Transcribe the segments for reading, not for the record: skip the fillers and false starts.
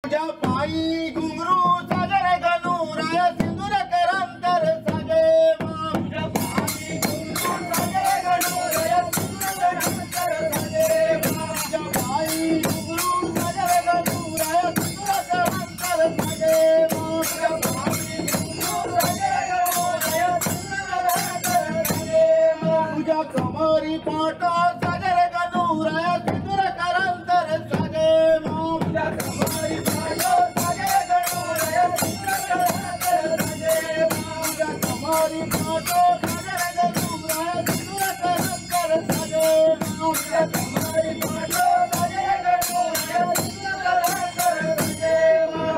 तुझ्या पायी घुंगरू साजरे गणुराय सिंदूर करांतर साजे तुझ्या पायी घुंगरू साजरे गणुराय सिंदूर करांतर साजे तुझ्या पायी घुंगरू साजरे गणुराय सिंदूर करांतर साजे तुझ्या पायी घुंगरू साजरे गणुराय सिंदूर करांतर साजे तुझ्या कमरी पाटा साजरे गणुराय सिंदूर करांतर साजे तुझ्या कमरी हमारी पाटो साजरे गणुराय सिंदूर करांतर साजे हमारी पाटो साजरे गणुराय सिंदूर करांतर साजे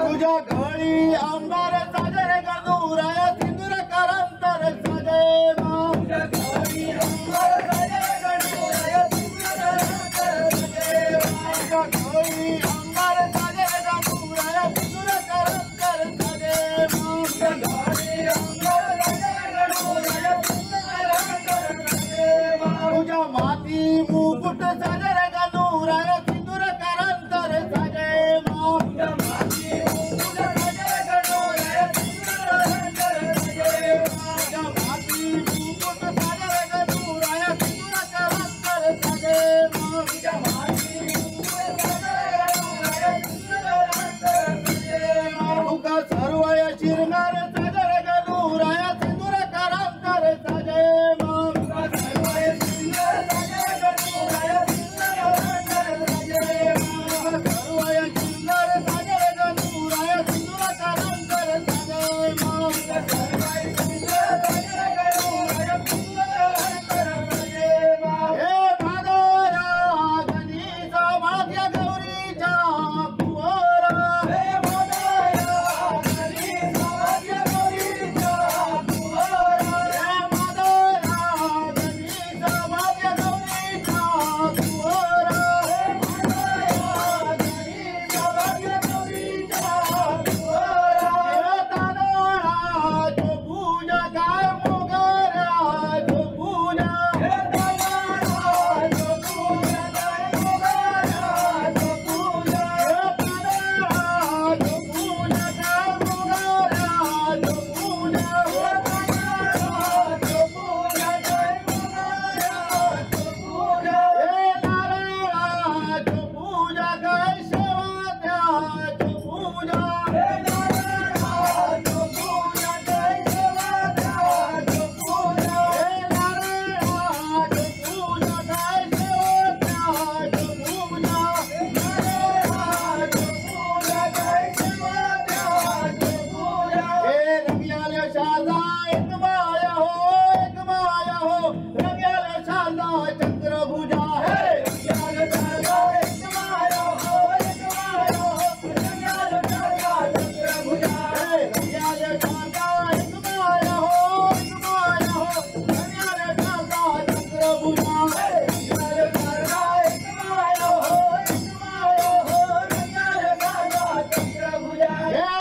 तुझ्या गळी आंबार साजरे गणुराय सिंदूर करांतर साजे तुझ्या गळी आंबार साजरे गणुराय सिंदूर करांतर साजे तुझ्या गळी आंबार साजरे गणुराय सिंदूर करांतर साजे तुझ्या गळी आंबार तुझ्या माती मुकुट साजरे गणुराय सिंदूर करांतर साजे तुझ्या माती मुकुट साजरे गणुराय सिंदूर करांतर साजे तुझ्या माती मुकुट साजरे गणुराय सिंदूर करांतर साजे तुझ्या माती मुकुट साजरे गणुराय सिंदूर करांतर साजे तुका सर्वय शिरणार साजरे गणुराय सिंदूर करांतर साजे Gracias.